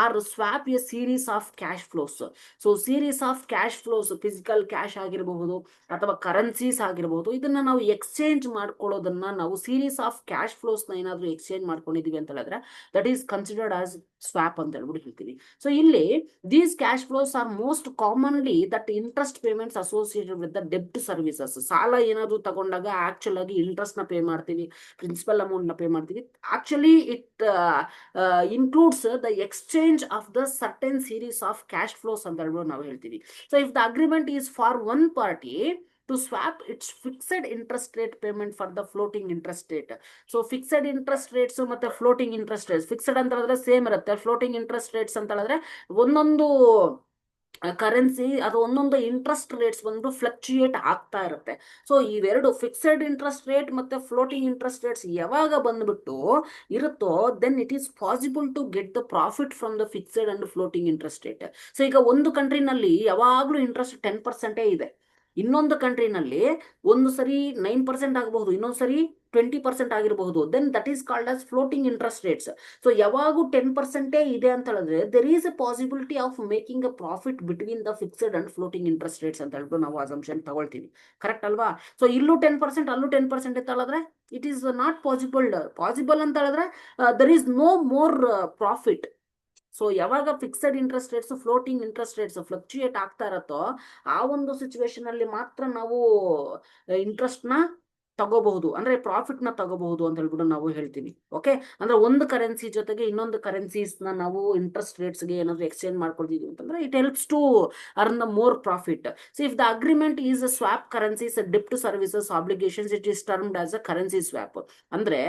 or swap a series of cash flows. So series of cash flows, physical cash ಆಗಿರಬಹುದು ಅಥವಾ ಕರೆನ್ಸೀಸ್ ಆಗಿರಬಹುದು, ಇದನ್ನ ನಾವು ಎಕ್ಸ್ಚೇಂಜ್ ಮಾಡ್ಕೊಳ್ಳೋದನ್ನ ನಾವು ಸೀರೀಸ್ ಆಫ್ ಕ್ಯಾಶ್ ಫ್ಲೋಸ್ ನ ಏನಾದ್ರು ಎಕ್ಸ್ಚೇಂಜ್ ಮಾಡ್ಕೊಂಡಿದೀವಿ ಅಂತ ಹೇಳಿದ್ರೆ, that is considered as swap ಅಂತ ಹೇಳ್ಬಿಟ್ಟು ಹೇಳ್ತೀವಿ. ಸೊ ಇಲ್ಲಿ these cash flows R most commonly that interest payments associated with the ಡೆಬ್ಟ್ ಸರ್ವಿಸಸ್. ಸಾಲ ಏನಾದ್ರು ತಗೊಂಡಾಗ ಆಕ್ಚುಲ್ ಆಗಿ ಇಂಟ್ರೆಸ್ಟ್ ನ ಪೇ ಮಾಡ್ತೀವಿ, ಪ್ರಿನ್ಸಿಪಲ್ ಅಮೌಂಟ್ ನ ಪೇ ಮಾಡ್ತೀವಿ. Actually it includes the exchange of the certain series of cash flows ಅಂತ ಹೇಳ್ಬಿಟ್ಟು ನಾವು ಹೇಳ್ತೀವಿ. So if the agreement is for one party to swap its fixed interest rate payment for the floating interest rate. So fixed interest rates ಮತ್ತೆ floating interest rates, fixed ಅಂತ ಹೇಳಿದ್ರೆ same ಇರುತ್ತೆ. Floating interest rates ಅಂತ ಹೇಳಿದ್ರೆ ಒಂದೊಂದು currency ಅದು ಒಂದೊಂದು interest rates ಬಂದು ಫ್ಲಕ್ಚುಯೇಟ್ ಆಗ್ತಾ ಇರುತ್ತೆ. ಸೊ ಇವೆರಡು ಫಿಕ್ಸೆಡ್ ಇಂಟ್ರೆಸ್ಟ್ ರೇಟ್ ಮತ್ತೆ ಫ್ಲೋಟಿಂಗ್ ಇಂಟ್ರೆಸ್ಟ್ ರೇಟ್ಸ್ ಯಾವಾಗ ಬಂದ್ಬಿಟ್ಟು ಇರುತ್ತೋ, then it is possible to get the profit from the fixed and floating interest rate. So ಈಗ ಒಂದು ಕಂಟ್ರಿನಲ್ಲಿ ಯಾವಾಗ್ಲೂ ಇಂಟ್ರೆಸ್ಟ್ 10% ಇದೆ, ಇನ್ನೊಂದು ಕಂಟ್ರಿನಲ್ಲಿ ಒಂದು ಸರಿ 9% ಆಗಬಹುದು, ಇನ್ನೊಂದು ಸರಿ 20% ಆಗಿರಬಹುದು. Then that is called as floating interest rates. So ಯಾವಾಗೂ 10% ಇದೆ ಅಂತ ಹೇಳಿದ್ರೆ there is a possibility of making a profit between the fixed and floating interest rates ಅಂತ ಹೇಳ್ಬಿಟ್ಟು ನಾವು ಅಸಂಪ್ಷನ್ ತಗೊಳ್ತೀವಿ. ಕರೆಕ್ಟ್ ಅಲ್ವಾ? ಸೊ ಇಲ್ಲೂ 10%, ಅಲ್ಲೂ 10% ಅಂತ ಹೇಳಿದ್ರೆ ಇಟ್ ಈಸ್ ನಾಟ್ ಪಾಸಿಬಲ್ ಅಂತ ಹೇಳಿದ್ರೆ there is no more profit. So ಯಾವಾಗ fixed interest rates, floating interest rates fluctuate ಆಗ್ತಾ ಇರತ್ತೋ, ಆ ಒಂದು ಸಿಚುವೇಶನ್ ಅಲ್ಲಿ ಮಾತ್ರ ನಾವು ಇಂಟ್ರೆಸ್ಟ್ ನ ತಗೋಬಹುದು, ಅಂದ್ರೆ ಪ್ರಾಫಿಟ್ ನ ತಗೋಬಹುದು ಅಂತ ಹೇಳ್ಬಿಟ್ಟು ನಾವು ಹೇಳ್ತೀವಿ. ಓಕೆ. ಅಂದ್ರೆ ಒಂದು ಕರೆನ್ಸಿ ಜೊತೆಗೆ ಇನ್ನೊಂದು ಕರೆನ್ಸೀಸ್ ನ ನಾವು ಇಂಟ್ರೆಸ್ಟ್ ರೇಟ್ಸ್ ಗೆ ಏನಾದ್ರು ಎಕ್ಸ್ಚೇಂಜ್ ಮಾಡ್ಕೊಳ್ತೀವಿ ಅಂತಂದ್ರೆ it helps to earn the more profit. So if the agreement is a swap currencies ಡೆಬ್ಟ್ services obligations, it is termed as a currency swap. ಅಂದ್ರೆ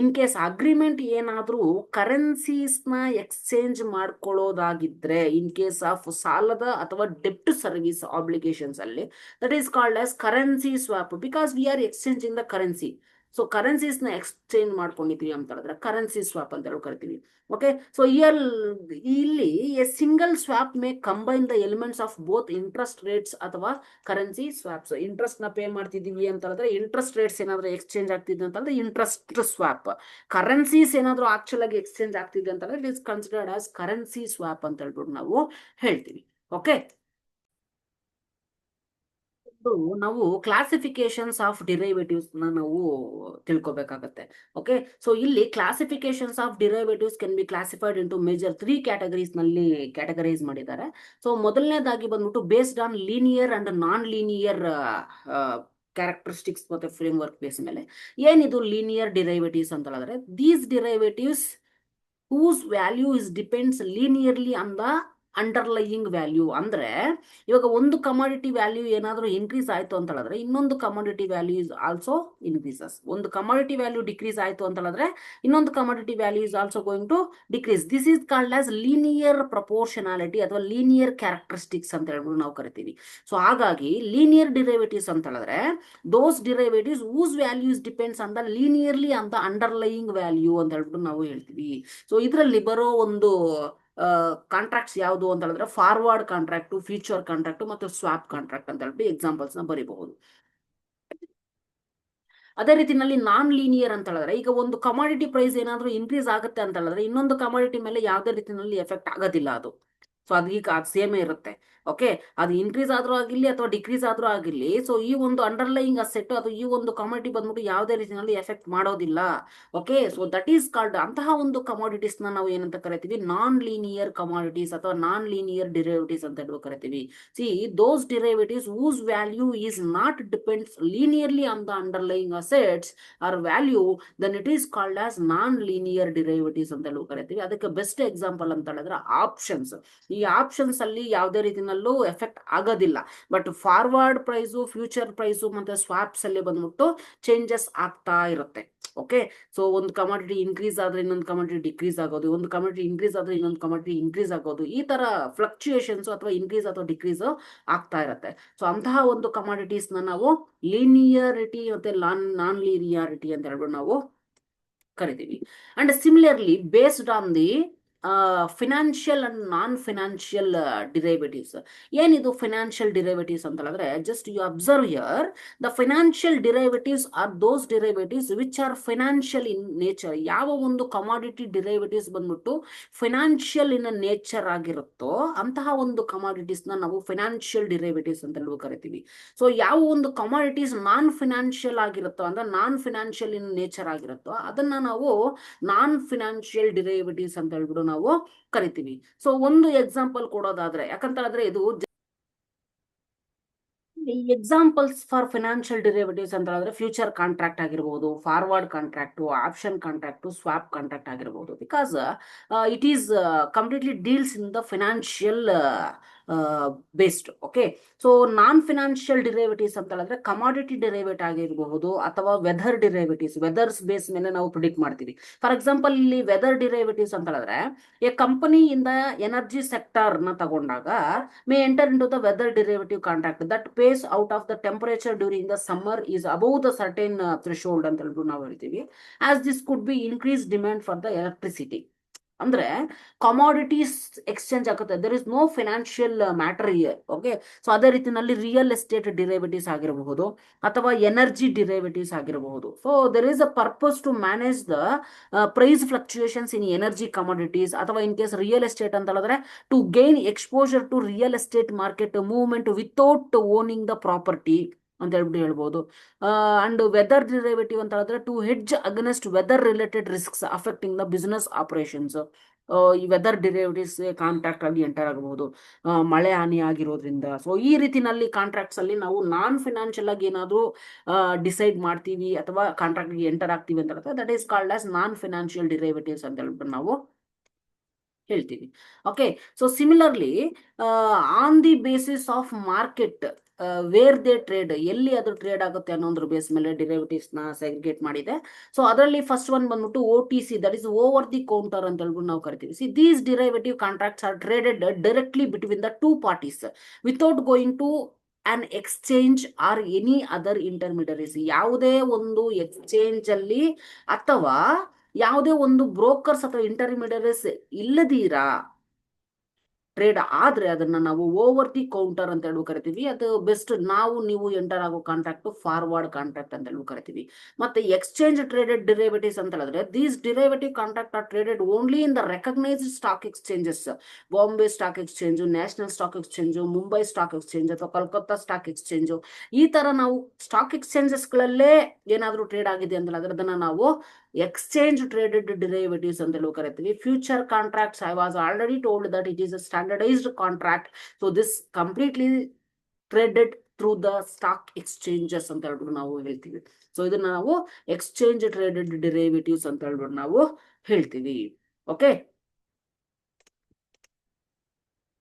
ಇನ್ ಕೇಸ್ ಅಗ್ರಿಮೆಂಟ್ ಏನಾದ್ರೂ currencies ನ exchange ಮಾಡ್ಕೊಳ್ಳೋದಾಗಿದ್ರೆ, in case of ಸಾಲದ ಅಥವಾ ಡೆಬ್ಟ್ service obligations ಅಲ್ಲಿ, that is called as currency swap, because we are exchanging the currency. So currencies ನ exchange ಮಾಡ್ಕೊಂಡಿದೀವಿ ಅಂತ ಹೇಳಿದ್ರೆ ಕರೆನ್ಸಿ ಸ್ವಾಪ್ ಅಂತ ಹೇಳಿ ಕರಿತೀವಿ. ಓಕೆ. ಸೊ ಇಲ್ಲಿ A single swap May combine the elements of both interest rates ಅಥವಾ ಕರೆನ್ಸಿ ಸ್ವಾಪ್ಸ್. ಇಂಟ್ರೆಸ್ಟ್ ನ ಪೇ ಮಾಡ್ತಿದೀವಿ ಅಂತ ಹೇಳಿದ್ರೆ ಇಂಟ್ರೆಸ್ಟ್ ರೇಟ್ಸ್ ಏನಾದ್ರು ಎಕ್ಸ್ಚೇಂಜ್ ಆಗ್ತಿದೆ ಅಂತಂದ್ರೆ ಇಂಟ್ರೆಸ್ಟ್ ಸ್ವಾಪ್. ಕರೆನ್ಸೀಸ್ ಏನಾದ್ರು ಆಕ್ಚುಲ್ ಆಗಿ ಎಕ್ಸ್ಚೇಂಜ್ ಆಗ್ತಿದೆ ಅಂತಂದ್ರೆ it is considered as currency swap ಅಂತ ಹೇಳ್ಬಿಟ್ಟು ನಾವು ಹೇಳ್ತೀವಿ. ಓಕೆ. ನಾವು ಕ್ಲಾಸಿಫಿಕೇಶನ್ಸ್ ಆಫ್ ಡಿರೈವೇಟಿವ್ಸ್ ನಾವು ತಿಳ್ಕೊಬೇಕಾಗತ್ತೆ. ಓಕೆ. ಸೊ ಇಲ್ಲಿ classifications of derivatives can be classified into major 3 categories ನಲ್ಲಿ ಕ್ಯಾಟಗರೈಸ್ ಮಾಡಿದ್ದಾರೆ. ಸೊ ಮೊದಲನೇದಾಗಿ ಬಂದ್ಬಿಟ್ಟು based on linear and non linear characteristics ಮತ್ತೆ ಫ್ರೇಮ್ ವರ್ಕ್ ಬೇಸ್ ಮೇಲೆ. ಏನಿದು ಲೀನಿಯರ್ ಡಿರೈವೇಟಿವ್ಸ್ ಅಂತ ಹೇಳಿದ್ರೆ, these derivatives whose value is depends linearly on the underlying value. ಅಂದ್ರೆ ಇವಾಗ ಒಂದು ಕಮಾಡಿಟಿ ವ್ಯಾಲ್ಯೂ ಏನಾದರೂ ಇನ್ಕ್ರೀಸ್ ಆಯ್ತು ಅಂತ ಹೇಳಿದ್ರೆ ಇನ್ನೊಂದು commodity value is also increases. ಒಂದು ಕಮಾಡಿಟಿ ವ್ಯಾಲ್ಯೂ ಡಿಕ್ರೀಸ್ ಆಯ್ತು ಅಂತ ಹೇಳಿದ್ರೆ ಇನ್ನೊಂದು commodity value is also going to decrease. This is called as linear proportionality ಅಥವಾ ಲೀನಿಯರ್ ಕ್ಯಾರೆಕ್ಟರಿಸ್ಟಿಕ್ಸ್ ಅಂತ ಹೇಳ್ಬಿಟ್ಟು ನಾವು ಕರಿತೀವಿ. ಸೊ ಹಾಗಾಗಿ ಲೀನಿಯರ್ ಡಿರೈವೇಟಿವ್ಸ್ ಅಂತ ಹೇಳಿದ್ರೆ ದೋಸ್ derivatives whose values depends on the linearly on the underlying value ಅಂತ ಹೇಳ್ಬಿಟ್ಟು ನಾವು ಹೇಳ್ತೀವಿ. ಸೊ ಇದರಲ್ಲಿ ಬರೋ ಒಂದು ಕಾಂಟ್ರಾಕ್ಟ್ಸ್ ಯಾವುದು ಅಂತ ಹೇಳಿದ್ರೆ ಫಾರ್ವರ್ಡ್ ಕಾಂಟ್ರಾಕ್ಟ್, ಫ್ಯೂಚರ್ ಕಾಂಟ್ರಾಕ್ಟ್ ಮತ್ತು ಸ್ವಾಪ್ ಕಾಂಟ್ರಾಕ್ಟ್ ಅಂತ ಹೇಳ್ಬಿಟ್ಟು ಎಕ್ಸಾಂಪಲ್ಸ್ ನ ಬರೀಬಹುದು. ಅದೇ ರೀತಿನಲ್ಲಿ ನಾನ್ ಲೀನಿಯರ್ ಅಂತ ಹೇಳಿದ್ರೆ, ಈಗ ಒಂದು ಕಮಾಡಿಟಿ ಪ್ರೈಸ್ ಏನಾದರೂ ಇನ್ಕ್ರೀಸ್ ಆಗುತ್ತೆ ಅಂತ ಹೇಳಿದ್ರೆ ಇನ್ನೊಂದು ಕಮಾಡಿಟಿ ಮೇಲೆ ಯಾವುದೇ ರೀತಿಯಲ್ಲಿ ಎಫೆಕ್ಟ್ ಆಗೋದಿಲ್ಲ ಅದು. ಸೊ ಅದು ಈಗ ಅದು ಸೇಮೇ ಇರುತ್ತೆ. ಓಕೆ, ಅದು ಇನ್ಕ್ರೀಸ್ ಆದ್ರೂ ಆಗಿರ್ಲಿ ಅಥವಾ ಡಿಕ್ರೀಸ್ ಆದ್ರೂ ಆಗಿರ್ಲಿ, ಸೊ ಈ ಒಂದು ಅಂಡರ್ಲೈಯಿಂಗ್ ಅಸೆಟ್ ಅದು ಈ ಒಂದು ಕಮಾಡಿಟಿ ಬಂದ್ಬಿಟ್ಟು ಯಾವುದೇ ರೀತಿಯಲ್ಲಿ ಎಫೆಕ್ಟ್ ಮಾಡೋದಿಲ್ಲ. Okay, so that is called, ಅಂತಹ ಒಂದು ಕಮಾಡಿಟೀಸ್ ನಾವು ಏನಂತ ಕರಿತೀವಿ, ನಾನ್ ಲೀನಿಯರ್ ಕಮಾಡಿಟೀಸ್ ಅಥವಾ ನಾನ್ ಲೀನಿಯರ್ ಡಿರೈವೇಟಿವ್ಸ್ ಅಂತ ಹೇಳಿ ಕರಿತೀವಿ. C those derivatives whose value is not depends linearly on the underlying assets or value, then it is called as non linear derivatives ಅಂತ ಹೇಳಿ ಕರಿತೀವಿ. ಅದಕ್ಕೆ ಬೆಸ್ಟ್ ಎಕ್ಸಾಂಪಲ್ ಅಂತ ಹೇಳಿದ್ರೆ ಆಪ್ಷನ್ಸ್. ಈ ಆಪ್ಷನ್ಸ್ ಅಲ್ಲಿ ಯಾವುದೇ ರೀತಿನಲ್ಲೂ ಎಫೆಕ್ಟ್ ಆಗೋದಿಲ್ಲ, but forward price, future price ಮತ್ತೆ ಸ್ವಾಪ್ಸ್ ಅಲ್ಲಿ ಬಂದ್ಬಿಟ್ಟು ಚೇಂಜಸ್ ಆಗ್ತಾ ಇರುತ್ತೆ. ಓಕೆ, ಸೊ ಒಂದು ಕಮಾಡಿಟಿ ಇನ್ಕ್ರೀಸ್ ಆದ್ರೆ ಇನ್ನೊಂದು ಕಮಾಡಿಟಿ ಡಿಕ್ರೀಸ್ ಆಗೋದು, ಒಂದು ಕಮಾಡಿಟಿ ಇನ್ಕ್ರೀಸ್ ಆದ್ರೆ ಇನ್ನೊಂದು ಕಮಾಡಿಟಿ ಇನ್ಕ್ರೀಸ್ ಆಗೋದು, ಈ ತರ ಫ್ಲಕ್ಚುಯೇಷನ್ಸ್ ಅಥವಾ ಇನ್ಕ್ರೀಸ್ ಅಥವಾ ಡಿಕ್ರೀಸ್ ಆಗ್ತಾ ಇರುತ್ತೆ. ಸೊ ಅಂತಹ ಒಂದು ಕಮಾಡಿಟೀಸ್ ನಾವು ಲೀನಿಯರಿಟಿ ಮತ್ತೆ ನಾನ್ ಲೀನಿಯಾರಿಟಿ ಅಂತ ಹೇಳ್ಬಿಟ್ಟು ನಾವು ಕರಿತೀವಿ. And similarly based on the financial and non financial derivatives. ಏನಿದು ಫಿನಾನ್ಷಿಯಲ್ ಡಿರೈವೇಟಿವ್ಸ್ ಅಂತ ಹೇಳಿದ್ರೆ, just you observe here, the financial derivatives are those derivatives which are financial in nature. ಯಾವ ಒಂದು ಕಮಾಡಿಟಿ ಡಿರೈವೇಟಿವ್ಸ್ ಬಂದ್ಬಿಟ್ಟು ಫಿನಾನ್ಷಿಯಲ್ ಇನ್ ನೇಚರ್ ಆಗಿರುತ್ತೋ ಅಂತಹ ಒಂದು commodities ನಾವು ಫಿನಾನ್ಷಿಯಲ್ ಡಿರೈವೇಟಿವ್ಸ್ ಅಂತ ಹೇಳಿ ಕರಿತೀವಿ. ಸೊ ಯಾವ ಒಂದು ಕಮಾಡಿಟೀಸ್ ನಾನ್ ಫಿನಾನ್ಷಿಯಲ್ ಆಗಿರುತ್ತೋ ಅಂದ್ರೆ ನಾನ್ ಫಿನಾನ್ಷಿಯಲ್ ಇನ್ ನೇಚರ್ ಆಗಿರುತ್ತೋ ಅದನ್ನ ನಾವು ನಾನ್ ಫಿನಾನ್ಷಿಯಲ್ ಡಿರೈವೇಟಿವ್ಸ್ ಅಂತ ಹೇಳ್ಬಿಟ್ಟು ನಾವು ಕರಿತೀವಿ. ಸೊ ಒಂದು ಎಕ್ಸಾಂಪಲ್ ಕೊಡೋದಾದ್ರೆ, ಯಾಕಂತ ಹೇಳಿದ್ರೆ ಇದು ಎಕ್ಸಾಂಪಲ್ಸ್ ಫಾರ್ ಫಿನಾನ್ಷಿಯಲ್ ಡಿರೈವೇಟಿವ್ಸ್ ಅಂತ ಹೇಳಿದ್ರೆ ಫ್ಯೂಚರ್ ಕಾಂಟ್ರಾಕ್ಟ್ ಆಗಿರ್ಬೋದು, forward contract, option contract, swap contract ಆಗಿರ್ಬೋದು. Because it is completely deals in the financial based. Okay, so non financial derivatives ಅಂತ ಹೇಳಿದ್ರೆ ಕಮಾಡಿಟಿ ಡಿರೈವೇಟ್ ಆಗಿರಬಹುದು ಅಥವಾ ವೆದರ್ ಡಿರೈವೇಟಿವ್ಸ್, ವೆದರ್ಸ್ ಬೇಸ್ ಮೇಲೆ ನಾವು ಪ್ರಿಡಿಕ್ಟ್ ಮಾಡ್ತೀವಿ. ಫಾರ್ ಎಕ್ಸಾಂಪಲ್ ಇಲ್ಲಿ ವೆದರ್ ಡಿರೈವೇಟಿವ್ಸ್ ಅಂತ ಹೇಳಿದ್ರೆ a company in the energy sector ನ ತಗೊಂಡಾಗ may enter into the weather derivative contract that pays out of the temperature during the summer is above the certain threshold ಅಂತ ಹೇಳ್ಬಿಟ್ಟು ನಾವು ಹೇಳ್ತೀವಿ. As this could be increase demand for the electricity. ಅಂದ್ರೆ commodities exchange ಆಗುತ್ತೆ, there is no financial matter here. Okay, so ಅದೇ ರೀತಿನಲ್ಲಿ real estate derivatives ಆಗಿರಬಹುದು ಅಥವಾ ಎನರ್ಜಿ ಡಿರೈವೇಟಿವ್ಸ್ ಆಗಿರಬಹುದು. So there is a purpose to manage the price fluctuations in energy commodities, ಅಥವಾ in case real estate ಅಂತ ಹೇಳಿದ್ರೆ to gain exposure to real estate market movement without owning the property ಅಂತ ಹೇಳ್ಬಿಟ್ಟು ಹೇಳ್ಬೋದು. And weather derivative ಅಂತ ಹೇಳಿದ್ರೆ to hedge against weather related risks affecting the business operations. ಈ weather derivatives contract ಅಲ್ಲಿ enter ಆಗಬಹುದು, ಮಳೆ ಹಾನಿ ಆಗಿರೋದ್ರಿಂದ. ಸೊ ಈ ರೀತಿನಲ್ಲಿ ಕಾಂಟ್ರಾಕ್ಟ್ಸ್ ಅಲ್ಲಿ ನಾವು ನಾನ್ ಫಿನಾನ್ಷಿಯಲ್ ಆಗಿ ಏನಾದ್ರು ಡಿಸೈಡ್ ಮಾಡ್ತೀವಿ ಅಥವಾ ಕಾಂಟ್ರಾಕ್ಟ್ ಎಂಟರ್ ಆಗ್ತೀವಿ ಅಂತ ಹೇಳಿದ್ರೆ that is called as non financial derivatives ಅಂತ ಹೇಳ್ಬಿಟ್ಟು ನಾವು ಹೇಳ್ತೀವಿ. Okay, so similarly on the basis of market where they trade, ಎಲ್ಲಿ ಅದು ಟ್ರೇಡ್ ಆಗುತ್ತೆ ಅನ್ನೋದ್ರ ಬೇಸ್ ಮೇಲೆ ಡಿರೈವೇಟಿವ್ಸ್ ನ ಸೆಗ್ರಿಗೇಟ್ ಮಾಡಿದೆ. ಸೊ ಅದರಲ್ಲಿ ಫಸ್ಟ್ ಒನ್ ಬಂದ್ಬಿಟ್ಟು OTC, that is over the counter ಅಂತ ಹೇಳ್ಬಿಟ್ಟು ನಾವು ಕರಿತೀವಿ. See these derivative contracts are traded directly between the two parties without going to an exchange or any other intermediaries. ಯಾವುದೇ ಒಂದು ಎಕ್ಸ್ಚೇಂಜ್ ಅಲ್ಲಿ ಅಥವಾ ಯಾವುದೇ ಒಂದು ಬ್ರೋಕರ್ಸ್ ಅಥವಾ ಇಂಟರ್ಮಿಡಿಯರೀಸ್ ಇಲ್ಲದೀರಾ ಟ್ರೇಡ್ ಆದ್ರೆ ಅದನ್ನ ನಾವು ಓವರ್ ದಿ ಕೌಂಟರ್ ಅಂತ ಹೇಳಿ ಕರಿತೀವಿ. ಅದು ಬೆಸ್ಟ್ ನಾವು ನೀವು ಎಂಟರ್ ಆಗೋ ಕಾಂಟ್ರಾಕ್ಟ್ ಫಾರ್ವರ್ಡ್ ಕಾಂಟ್ರಾಕ್ಟ್ ಅಂತ ಹೇಳಿ ಕರಿತೀವಿ. ಮತ್ತೆ ಎಕ್ಸ್ಚೇಂಜ್ ಟ್ರೇಡೆಡ್ ಡಿರೈವೇಟಿವ್ಸ್ ಅಂತ ಹೇಳಿದ್ರೆ these derivative contract are traded only in the recognised stock exchanges, Bombay Stock Exchange, National Stock Exchange, Mumbai Stock Exchange ಅಥವಾ ಕೋಲ್ಕತ್ತಾ ಸ್ಟಾಕ್ ಎಕ್ಸ್ಚೇಂಜು. ಈ ತರ ನಾವು ಸ್ಟಾಕ್ ಎಕ್ಸ್ಚೇಂಜಸ್ ಗಳಲ್ಲೇ ಏನಾದ್ರೂ ಟ್ರೇಡ್ ಆಗಿದೆ ಅಂತ ಹೇಳಿದ್ರೆ ಅದನ್ನ ನಾವು ಎಕ್ಸ್ಚೇಂಜ್ ಟ್ರೇಡೆಡ್ ಡಿರೈವೇಟಿವ್ಸ್ ಅಂತ ಹೇಳಿ ಕರಿತೀವಿ. Future contracts I was already told that it is a standardised contract. So this completely traded through the stock exchanges ಅಂತ ಹೇಳ್ಬಿಟ್ಟು ನಾವು ಹೇಳ್ತೀವಿ. ಸೊ ಇದನ್ನ ನಾವು ಎಕ್ಸ್ಚೇಂಜ್ ಟ್ರೇಡೆಡ್ ಡಿರೈವೇಟಿವ್ಸ್ ಅಂತ ಹೇಳ್ಬಿಟ್ಟು ನಾವು ಹೇಳ್ತೀವಿ. ಓಕೆ,